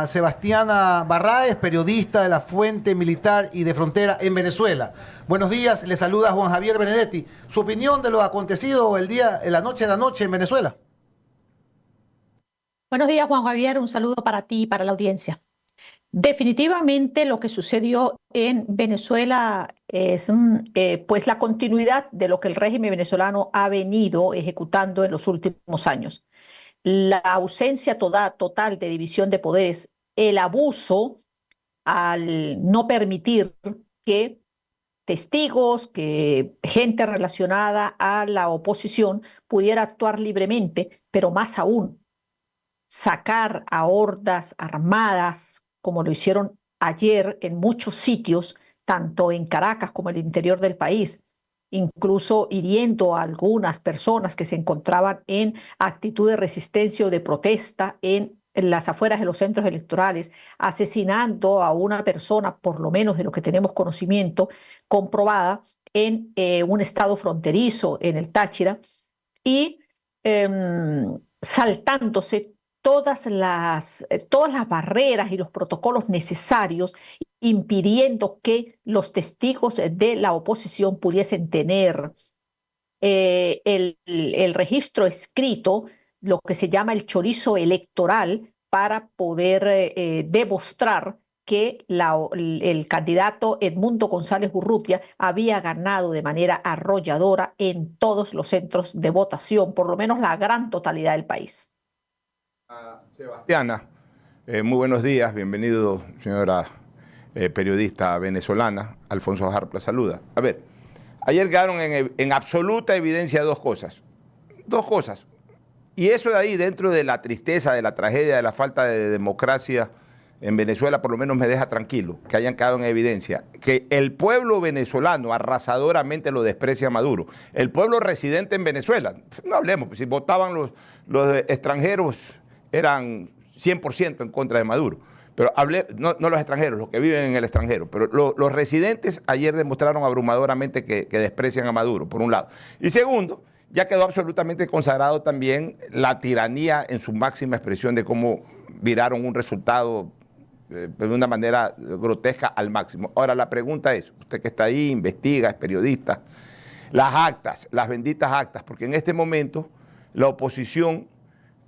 a Sebastiana Barráez, periodista de la Fuente Militar y de Frontera en Venezuela. Buenos días, le saluda Juan Javier Benedetti. Su opinión de lo acontecido en la noche de anoche en Venezuela. Buenos días, Juan Javier. Un saludo para ti y para la audiencia. Definitivamente lo que sucedió en Venezuela es pues la continuidad de lo que el régimen venezolano ha venido ejecutando en los últimos años. La ausencia total de división de poderes, el abuso al no permitir que testigos, que gente relacionada a la oposición pudiera actuar libremente, pero más aún, sacar a hordas armadas, como lo hicieron ayer en muchos sitios, tanto en Caracas como en el interior del país, incluso hiriendo a algunas personas que se encontraban en actitud de resistencia o de protesta en las afueras de los centros electorales, asesinando a una persona, por lo menos de lo que tenemos conocimiento, comprobada en un estado fronterizo, en el Táchira, y saltándose todas las barreras y los protocolos necesarios, impidiendo que los testigos de la oposición pudiesen tener el registro escrito, lo que se llama el chorizo electoral, para poder demostrar que el candidato Edmundo González Urrutia había ganado de manera arrolladora en todos los centros de votación, por lo menos la gran totalidad del país. Sebastiana, muy buenos días, bienvenido señora periodista venezolana. Alfonso Harp la saluda. A ver, ayer quedaron en absoluta evidencia dos cosas, y eso de ahí, dentro de la tristeza, de la tragedia, de la falta de democracia en Venezuela, por lo menos me deja tranquilo, que hayan quedado en evidencia, que el pueblo venezolano arrasadoramente lo desprecia a Maduro. El pueblo residente en Venezuela, no hablemos, pues si votaban los extranjeros, eran 100% en contra de Maduro. Pero no los extranjeros, los que viven en el extranjero, pero los residentes ayer demostraron abrumadoramente que desprecian a Maduro, por un lado. Y segundo, ya quedó absolutamente consagrado también la tiranía en su máxima expresión, de cómo viraron un resultado de una manera grotesca al máximo. Ahora la pregunta es, usted que está ahí, investiga, es periodista, las actas, las benditas actas, porque en este momento la oposición,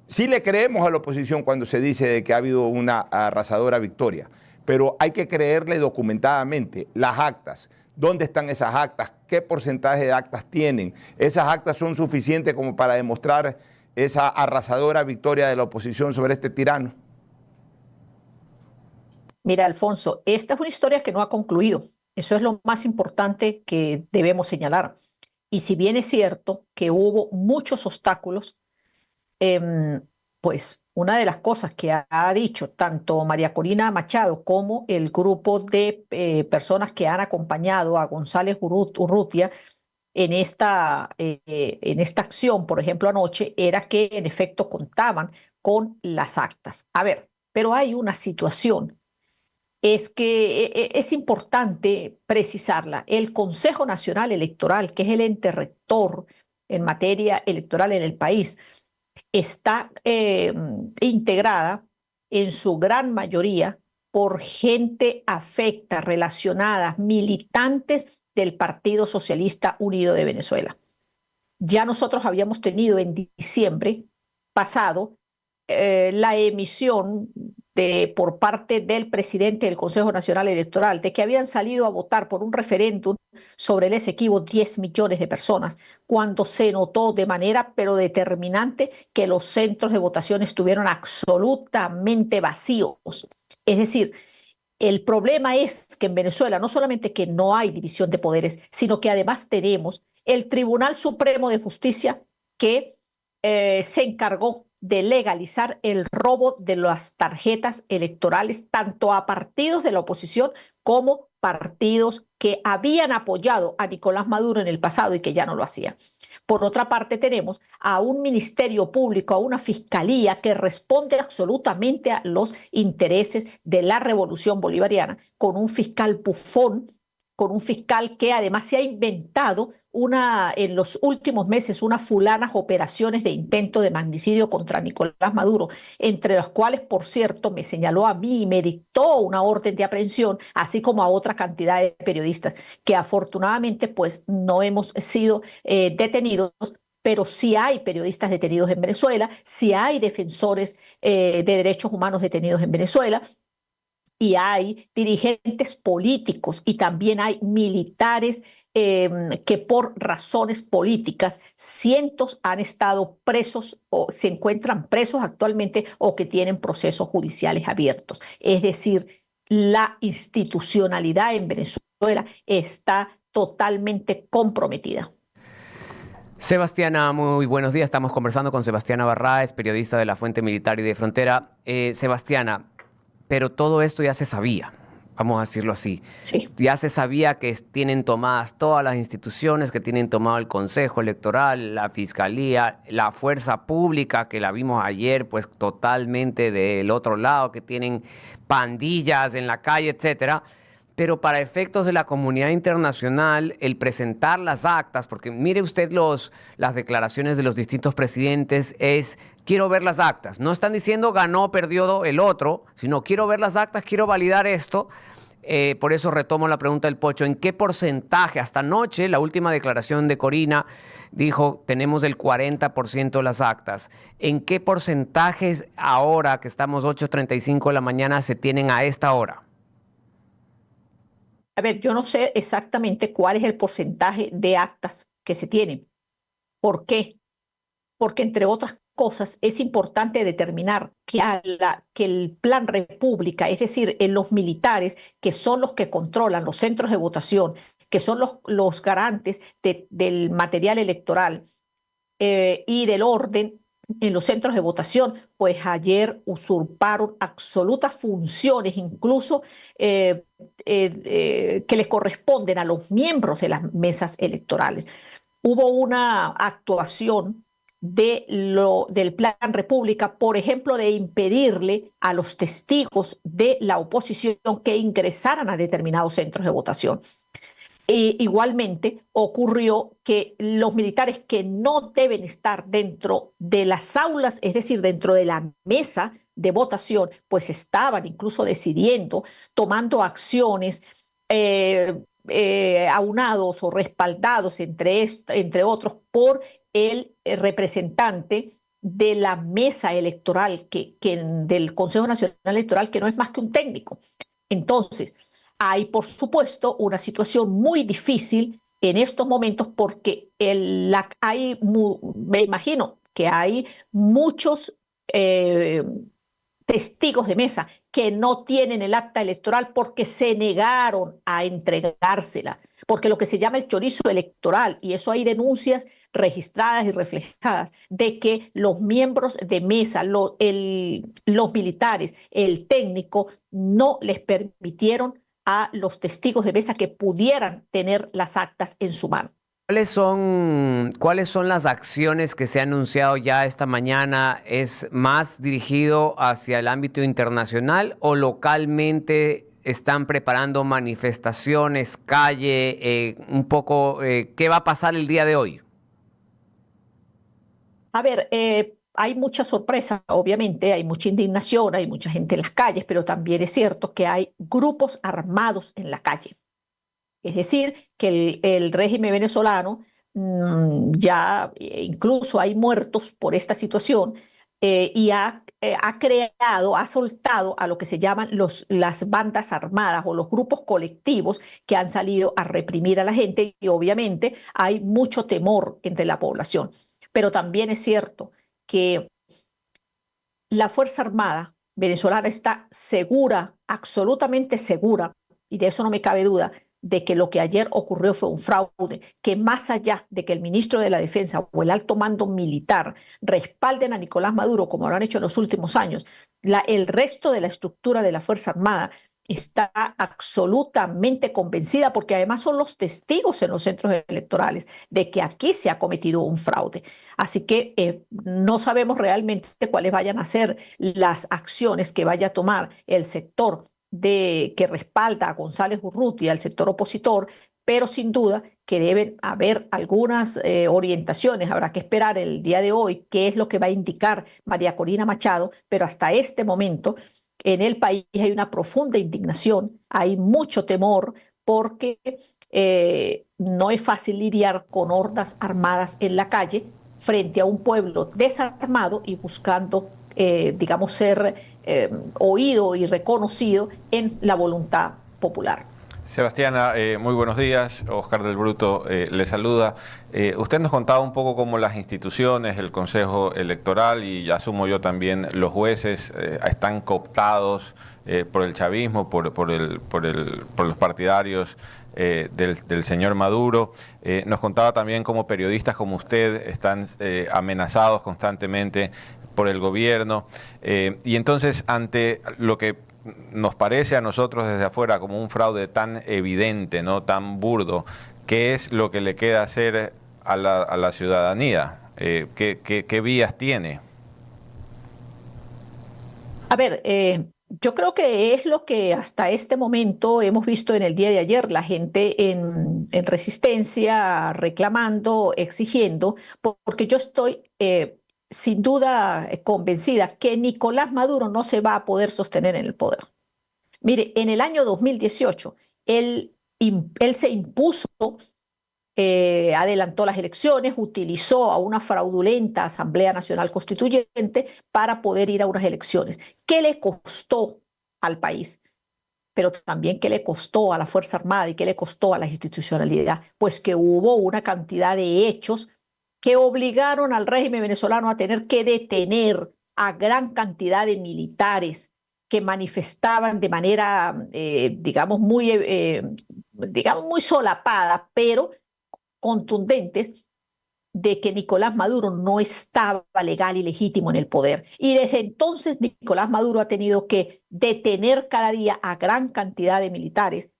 sí le creemos a la oposición cuando se dice que ha habido una arrasadora victoria, pero hay que creerle documentadamente las actas. ¿Dónde están esas actas? ¿Qué porcentaje de actas tienen? ¿Esas actas son suficientes como para demostrar esa arrasadora victoria de la oposición sobre este tirano? Mira, Alfonso, esta es una historia que no ha concluido. Eso es lo más importante que debemos señalar. Y si bien es cierto que hubo muchos obstáculos, pues una de las cosas que ha dicho tanto María Corina Machado como el grupo de personas que han acompañado a González Urrutia en esta acción, por ejemplo, anoche, era que en efecto contaban con las actas. A ver, pero hay una situación. Es que es importante precisarla. El Consejo Nacional Electoral, que es el ente rector en materia electoral en el país, está integrada en su gran mayoría por gente afecta, relacionada, militantes del Partido Socialista Unido de Venezuela. Ya nosotros habíamos tenido en diciembre pasado la emisión por parte del presidente del Consejo Nacional Electoral de que habían salido a votar por un referéndum sobre el Esequibo 10 millones de personas, cuando se notó de manera pero determinante que los centros de votación estuvieron absolutamente vacíos. Es decir, el problema es que en Venezuela no solamente que no hay división de poderes, sino que además tenemos el Tribunal Supremo de Justicia que se encargó de legalizar el robo de las tarjetas electorales tanto a partidos de la oposición como partidos que habían apoyado a Nicolás Maduro en el pasado y que ya no lo hacían. Por otra parte, tenemos a un ministerio público, a una fiscalía que responde absolutamente a los intereses de la revolución bolivariana, con un fiscal bufón con un fiscal que además se ha inventado en los últimos meses unas fulanas operaciones de intento de magnicidio contra Nicolás Maduro, entre las cuales, por cierto, me señaló a mí y me dictó una orden de aprehensión, así como a otra cantidad de periodistas que afortunadamente pues no hemos sido detenidos. Pero sí hay periodistas detenidos en Venezuela, sí hay defensores de derechos humanos detenidos en Venezuela, y hay dirigentes políticos y también hay militares que por razones políticas, cientos han estado presos o se encuentran presos actualmente o que tienen procesos judiciales abiertos. Es decir, la institucionalidad en Venezuela está totalmente comprometida. Sebastiana, muy buenos días. Estamos conversando con Sebastiana Barráez, periodista de La Fuente Militar y de Frontera. Sebastiana, pero todo esto ya se sabía, vamos a decirlo así. Sí. Ya se sabía que tienen tomadas todas las instituciones, que tienen tomado el Consejo Electoral, la Fiscalía, la Fuerza Pública, que la vimos ayer, pues totalmente del otro lado, que tienen pandillas en la calle, etcétera. Pero para efectos de la comunidad internacional, el presentar las actas, porque mire usted las declaraciones de los distintos presidentes, es quiero ver las actas. No están diciendo ganó, perdió el otro, sino quiero ver las actas, quiero validar esto. Por eso retomo la pregunta del Pocho. ¿En qué porcentaje? Hasta anoche, la última declaración de Corina dijo, tenemos el 40% de las actas. ¿En qué porcentajes ahora, que estamos 8:35 de la mañana, se tienen a esta hora? A ver, yo no sé exactamente cuál es el porcentaje de actas que se tienen. ¿Por qué? Porque, entre otras cosas, es importante determinar que el Plan República, es decir, en los militares, que son los que controlan los centros de votación, que son los garantes del material electoral y del orden en los centros de votación, pues ayer usurparon absolutas funciones, incluso que les corresponden a los miembros de las mesas electorales. Hubo una actuación del Plan República, por ejemplo, de impedirle a los testigos de la oposición que ingresaran a determinados centros de votación. Igualmente ocurrió que los militares que no deben estar dentro de las aulas, es decir, dentro de la mesa de votación, pues estaban incluso decidiendo, tomando acciones aunados o respaldados, entre otros, por el representante de la mesa electoral, del Consejo Nacional Electoral, que no es más que un técnico. Entonces, hay, por supuesto, una situación muy difícil en estos momentos porque me imagino que hay muchos testigos de mesa que no tienen el acta electoral porque se negaron a entregársela, porque lo que se llama el chorizo electoral, y eso hay denuncias registradas y reflejadas, de que los miembros de mesa, los militares, el técnico, no les permitieron a los testigos de mesa que pudieran tener las actas en su mano. ¿Cuáles son las acciones que se han anunciado ya esta mañana? ¿Es más dirigido hacia el ámbito internacional o localmente están preparando manifestaciones, calle, un poco? ¿Qué va a pasar el día de hoy? A ver, hay mucha sorpresa, obviamente, hay mucha indignación, hay mucha gente en las calles, pero también es cierto que hay grupos armados en la calle. Es decir, que el régimen venezolano ya incluso hay muertos por esta situación y ha soltado a lo que se llaman las bandas armadas o los grupos colectivos que han salido a reprimir a la gente, y obviamente hay mucho temor entre la población. Pero también es cierto que la Fuerza Armada venezolana está segura, absolutamente segura, y de eso no me cabe duda, de que lo que ayer ocurrió fue un fraude, que más allá de que el ministro de la Defensa o el alto mando militar respalden a Nicolás Maduro, como lo han hecho en los últimos años, el resto de la estructura de la Fuerza Armada está absolutamente convencida, porque además son los testigos en los centros electorales de que aquí se ha cometido un fraude. Así que no sabemos realmente cuáles vayan a ser las acciones que vaya a tomar el sector que respalda a González Urrutia, al sector opositor, pero sin duda que deben haber algunas orientaciones. Habrá que esperar el día de hoy qué es lo que va a indicar María Corina Machado, pero hasta este momento en el país hay una profunda indignación, hay mucho temor porque no es fácil lidiar con hordas armadas en la calle frente a un pueblo desarmado y buscando, digamos, ser oído y reconocido en la voluntad popular. Sebastiana, muy buenos días. Oscar del Bruto le saluda. Usted nos contaba un poco cómo las instituciones, el Consejo Electoral y asumo yo también los jueces están cooptados por el chavismo, por los partidarios del señor Maduro. Nos contaba también cómo periodistas como usted están amenazados constantemente por el gobierno. Y entonces, ante lo que nos parece a nosotros desde afuera como un fraude tan evidente, ¿no?, tan burdo, ¿qué es lo que le queda hacer a la ciudadanía? ¿Qué vías tiene? A ver, yo creo que es lo que hasta este momento hemos visto en el día de ayer, la gente en resistencia, reclamando, exigiendo, porque yo estoy sin duda convencida que Nicolás Maduro no se va a poder sostener en el poder. Mire, en el año 2018, él se impuso, adelantó las elecciones, utilizó a una fraudulenta Asamblea Nacional Constituyente para poder ir a unas elecciones. ¿Qué le costó al país? Pero también qué le costó a la Fuerza Armada y qué le costó a la institucionalidad. Pues que hubo una cantidad de hechos que obligaron al régimen venezolano a tener que detener a gran cantidad de militares que manifestaban de manera, digamos, muy solapada, pero contundentes, de que Nicolás Maduro no estaba legal y legítimo en el poder. Y desde entonces Nicolás Maduro ha tenido que detener cada día a gran cantidad de militares,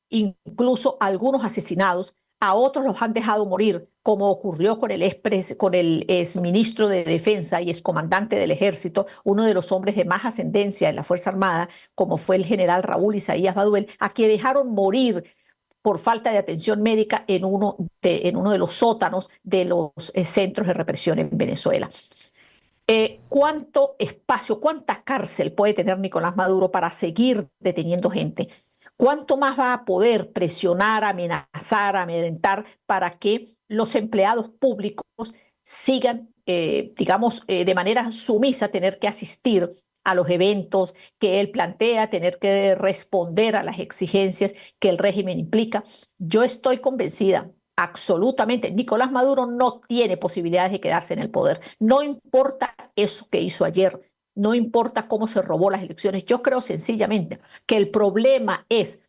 incluso algunos asesinados, a otros los han dejado morir, como ocurrió con el exministro de Defensa y excomandante del Ejército, uno de los hombres de más ascendencia en la Fuerza Armada, como fue el general Raúl Isaías Baduel, a quien dejaron morir por falta de atención médica en uno de los sótanos de los centros de represión en Venezuela. ¿Cuánto espacio, cuánta cárcel puede tener Nicolás Maduro para seguir deteniendo gente? ¿Cuánto más va a poder presionar, amenazar, amedrentar para que los empleados públicos sigan, digamos, de manera sumisa tener que asistir a los eventos que él plantea, tener que responder a las exigencias que el régimen implica? Yo estoy convencida, absolutamente, Nicolás Maduro no tiene posibilidades de quedarse en el poder. No importa eso que hizo ayer, no importa cómo se robó las elecciones. Yo creo sencillamente que el problema es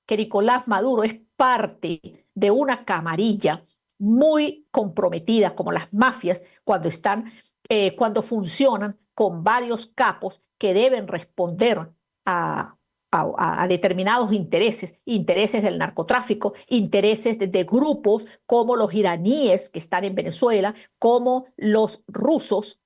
que Nicolás Maduro es parte de una camarilla muy comprometida, como las mafias, cuando funcionan con varios capos que deben responder a determinados intereses del narcotráfico, intereses de grupos como los iraníes que están en Venezuela, como los rusos,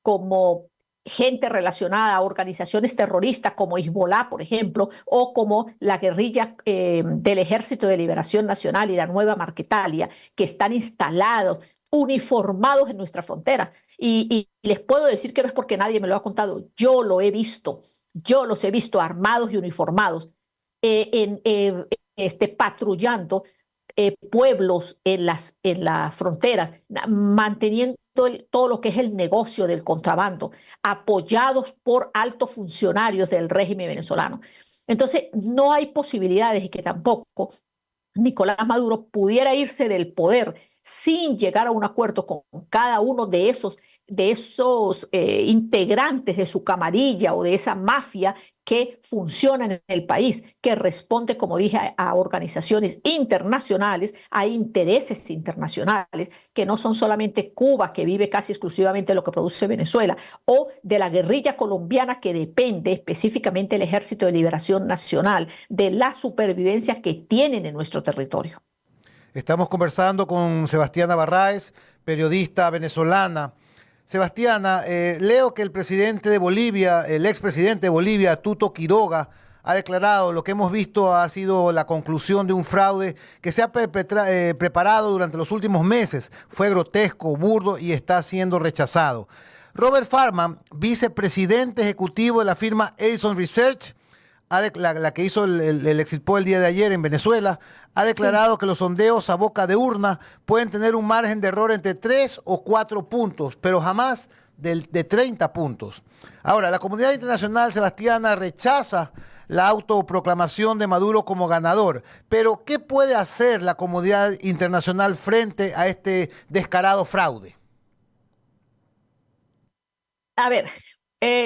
como gente relacionada a organizaciones terroristas como Hezbollah, por ejemplo, o como la guerrilla del Ejército de Liberación Nacional y la Nueva Marquetalia, que están instalados, uniformados en nuestra frontera. Y les puedo decir que no es porque nadie me lo ha contado, yo lo he visto, yo los he visto armados y uniformados, patrullando pueblos en las fronteras, manteniendo todo lo que es el negocio del contrabando, apoyados por altos funcionarios del régimen venezolano. Entonces, no hay posibilidades de que tampoco Nicolás Maduro pudiera irse del poder sin llegar a un acuerdo con cada uno de esos integrantes de su camarilla o de esa mafia que funcionan en el país, que responde, como dije, a organizaciones internacionales, a intereses internacionales, que no son solamente Cuba, que vive casi exclusivamente de lo que produce Venezuela, o de la guerrilla colombiana, que depende específicamente del Ejército de Liberación Nacional, de la supervivencia que tienen en nuestro territorio. Estamos conversando con Sebastiana Barráez, periodista venezolana. Sebastiana, leo que el presidente de Bolivia, el expresidente de Bolivia, Tuto Quiroga, ha declarado lo que hemos visto ha sido la conclusión de un fraude que se ha preparado durante los últimos meses. Fue grotesco, burdo y está siendo rechazado. Robert Farman, vicepresidente ejecutivo de la firma Edison Research, la que hizo el exit poll el día de ayer en Venezuela, ha declarado que los sondeos a boca de urna pueden tener un margen de error entre 3 o 4 puntos, pero jamás de 30 puntos. Ahora, la comunidad internacional, Sebastiana, rechaza la autoproclamación de Maduro como ganador. Pero, ¿qué puede hacer la comunidad internacional frente a este descarado fraude? A ver,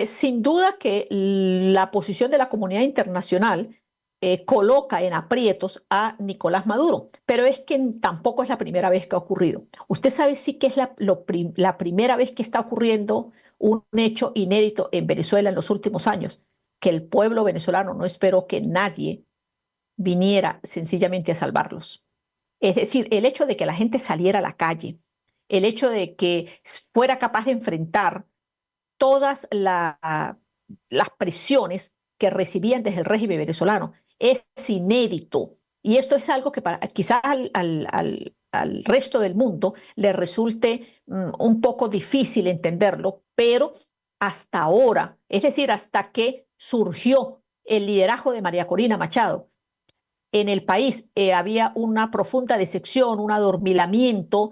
sin duda que la posición de la comunidad internacional coloca en aprietos a Nicolás Maduro, pero es que tampoco es la primera vez que ha ocurrido. Usted sabe sí que es la primera vez que está ocurriendo un hecho inédito en Venezuela en los últimos años, que el pueblo venezolano no esperó que nadie viniera sencillamente a salvarlos. Es decir, el hecho de que la gente saliera a la calle, el hecho de que fuera capaz de enfrentar todas las presiones que recibían desde el régimen venezolano es inédito. Y esto es algo que quizás al resto del mundo le resulte un poco difícil entenderlo, pero hasta ahora, es decir, hasta que surgió el liderazgo de María Corina Machado, en el país había una profunda decepción, un adormilamiento,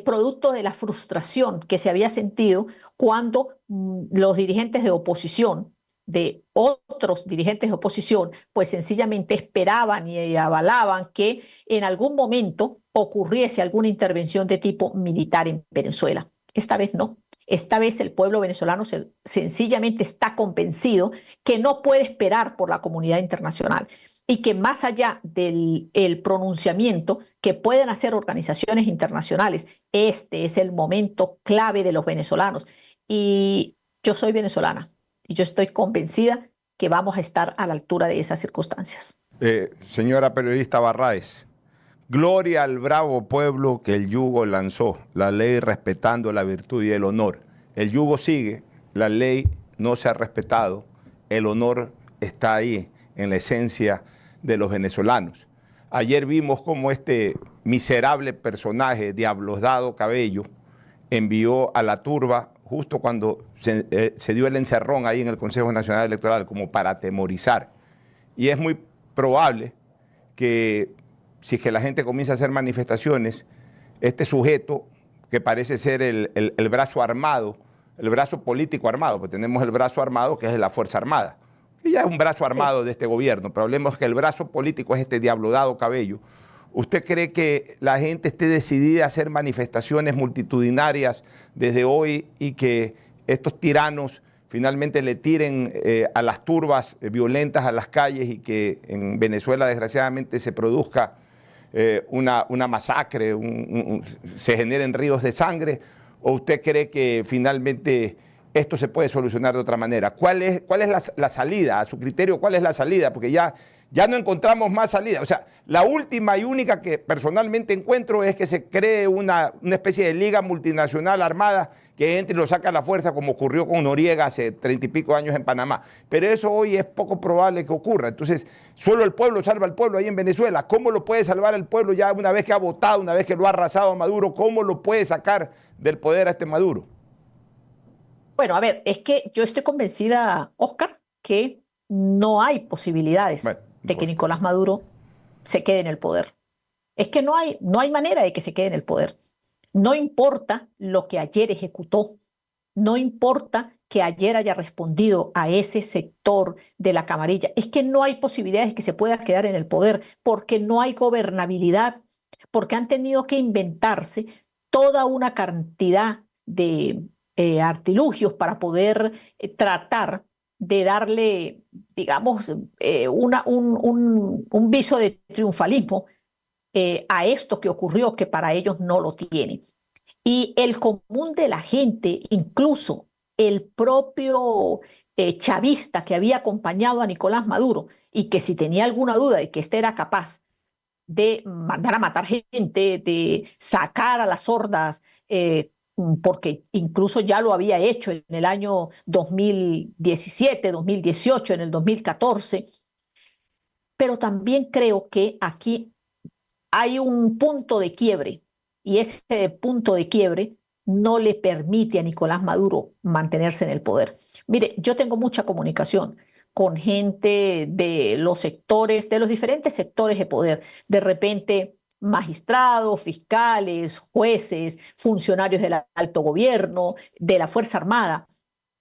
producto de la frustración que se había sentido cuando los dirigentes de oposición, de otros dirigentes de oposición, pues sencillamente esperaban y avalaban que en algún momento ocurriese alguna intervención de tipo militar en Venezuela. Esta vez no. Esta vez el pueblo venezolano sencillamente está convencido que no puede esperar por la comunidad internacional y que más allá del pronunciamiento que pueden hacer organizaciones internacionales, este es el momento clave de los venezolanos. Y yo soy venezolana y yo estoy convencida que vamos a estar a la altura de esas circunstancias. Señora periodista Barraez, gloria al bravo pueblo que el yugo lanzó, la ley respetando la virtud y el honor. El yugo sigue, la ley no se ha respetado, el honor está ahí en la esencia de los venezolanos. Ayer vimos cómo este miserable personaje, Diosdado Cabello, envió a la turba justo cuando se dio el encerrón ahí en el Consejo Nacional Electoral, como para atemorizar. Y es muy probable que si es que la gente comienza a hacer manifestaciones, este sujeto, que parece ser el brazo armado, el brazo político armado, pues tenemos el brazo armado que es de la Fuerza Armada, que ya es un brazo armado de este gobierno, pero hablemos que el brazo político es este Diosdado Cabello. ¿Usted cree que la gente esté decidida a hacer manifestaciones multitudinarias desde hoy y que estos tiranos finalmente le tiren a las turbas violentas a las calles y que en Venezuela desgraciadamente se produzca una masacre, se generen ríos de sangre? ¿O usted cree que finalmente esto se puede solucionar de otra manera? ¿Cuál es la salida? A su criterio, ¿cuál es la salida? Porque ya no encontramos más salida. O sea, la última y única que personalmente encuentro es que se cree una especie de liga multinacional armada que entre y lo saca a la fuerza, como ocurrió con Noriega hace 30 y pico años en Panamá. Pero eso hoy es poco probable que ocurra. Entonces, solo el pueblo salva al pueblo ahí en Venezuela. ¿Cómo lo puede salvar el pueblo ya una vez que ha votado, una vez que lo ha arrasado a Maduro? ¿Cómo lo puede sacar del poder a este Maduro? Bueno, a ver, es que yo estoy convencida, Oscar, que no hay posibilidades de que Nicolás Maduro se quede en el poder. Es que no hay manera de que se quede en el poder. No importa lo que ayer ejecutó, no importa que ayer haya respondido a ese sector de la camarilla, es que no hay posibilidades de que se pueda quedar en el poder porque no hay gobernabilidad, porque han tenido que inventarse toda una cantidad de artilugios para poder tratar de darle, digamos, un viso de triunfalismo a esto que ocurrió, que para ellos no lo tiene. Y el común de la gente, incluso el propio chavista que había acompañado a Nicolás Maduro y que si tenía alguna duda de que éste era capaz de mandar a matar gente, de sacar a las hordas, porque incluso ya lo había hecho en el año 2017, 2018, en el 2014, pero también creo que aquí hay un punto de quiebre y ese punto de quiebre no le permite a Nicolás Maduro mantenerse en el poder. Mire, yo tengo mucha comunicación con gente de los sectores, de los diferentes sectores de poder. De repente, magistrados, fiscales, jueces, funcionarios del alto gobierno, de la Fuerza Armada.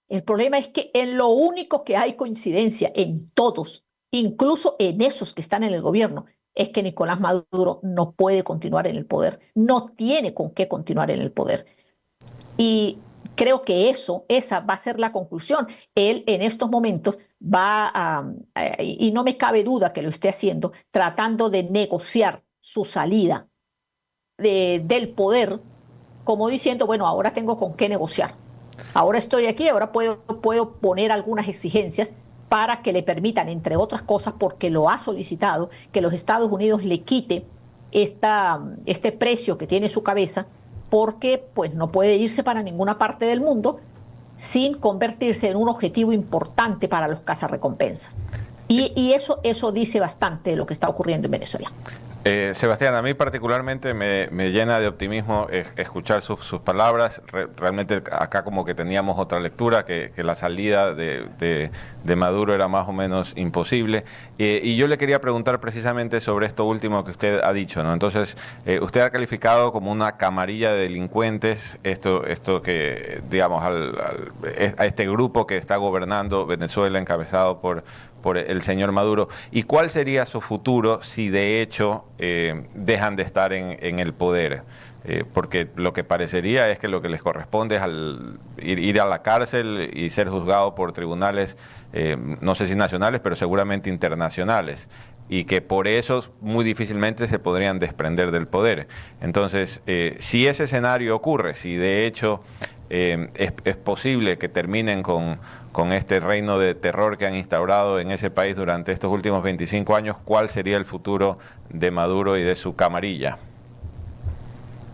El problema es que en lo único que hay coincidencia en todos, incluso en esos que están en el gobierno, es que Nicolás Maduro no puede continuar en el poder, no tiene con qué continuar en el poder. Y creo que esa va a ser la conclusión. Él en estos momentos y no me cabe duda que lo esté haciendo, tratando de negociar su salida del poder, como diciendo, bueno, ahora tengo con qué negociar. Ahora estoy aquí, ahora puedo poner algunas exigencias para que le permitan, entre otras cosas, porque lo ha solicitado, que los Estados Unidos le quite este precio que tiene su cabeza, porque pues no puede irse para ninguna parte del mundo sin convertirse en un objetivo importante para los cazarrecompensas. Y eso dice bastante de lo que está ocurriendo en Venezuela. Sebastián, a mí particularmente me llena de optimismo escuchar sus palabras. Realmente acá como que teníamos otra lectura, que la salida de Maduro era más o menos imposible. Y yo le quería preguntar precisamente sobre esto último que usted ha dicho, ¿no? Entonces, usted ha calificado como una camarilla de delincuentes esto que, digamos, a este grupo que está gobernando Venezuela, encabezado por el señor Maduro. ¿Y cuál sería su futuro si de hecho dejan de estar en el poder? Porque lo que parecería es que lo que les corresponde es ir a la cárcel y ser juzgado por tribunales, no sé si nacionales, pero seguramente internacionales, y que por eso muy difícilmente se podrían desprender del poder. Entonces, si ese escenario ocurre, si de hecho es posible que terminen con este reino de terror que han instaurado en ese país durante estos últimos 25 años, ¿cuál sería el futuro de Maduro y de su camarilla?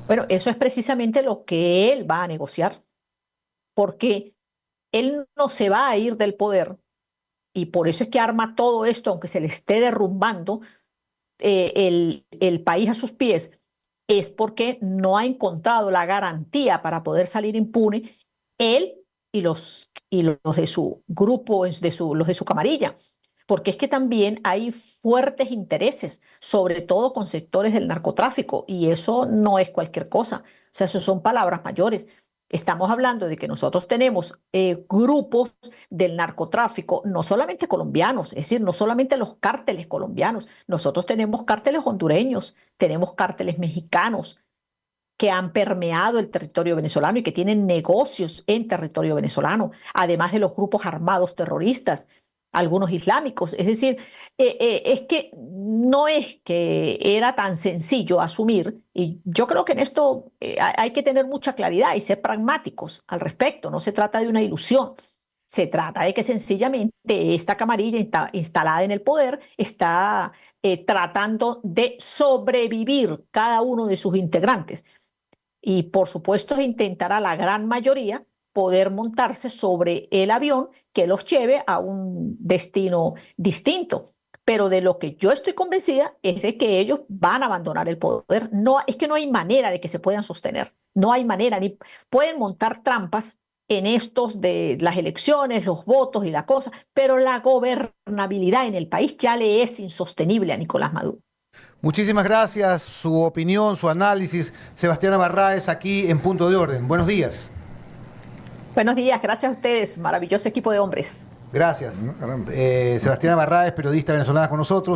Bueno, eso es precisamente lo que él va a negociar, porque él no se va a ir del poder y por eso es que arma todo esto, aunque se le esté derrumbando el país a sus pies, es porque no ha encontrado la garantía para poder salir impune él y los de su grupo, los de su camarilla. Porque es que también hay fuertes intereses, sobre todo con sectores del narcotráfico, y eso no es cualquier cosa. O sea, eso son palabras mayores. Estamos hablando de que nosotros tenemos grupos del narcotráfico, no solamente colombianos, es decir, no solamente los cárteles colombianos, nosotros tenemos cárteles hondureños, tenemos cárteles mexicanos que han permeado el territorio venezolano y que tienen negocios en territorio venezolano, además de los grupos armados terroristas, algunos islámicos. Es decir, es que no es que era tan sencillo asumir, y yo creo que en esto hay que tener mucha claridad y ser pragmáticos al respecto. No se trata de una ilusión. Se trata de que sencillamente esta camarilla instalada en el poder está tratando de sobrevivir cada uno de sus integrantes. Y por supuesto intentará la gran mayoría poder montarse sobre el avión que los lleve a un destino distinto. Pero de lo que yo estoy convencida es de que ellos van a abandonar el poder. No, es que no hay manera de que se puedan sostener. No hay manera, ni pueden montar trampas en estos de las elecciones, los votos y la cosa, pero la gobernabilidad en el país ya le es insostenible a Nicolás Maduro. Muchísimas gracias, su opinión, su análisis. Sebastiana Barráez, aquí en Punto de Orden. Buenos días. Buenos días, gracias a ustedes, maravilloso equipo de hombres. Gracias. Sebastiana Barráez, periodista venezolana con nosotros.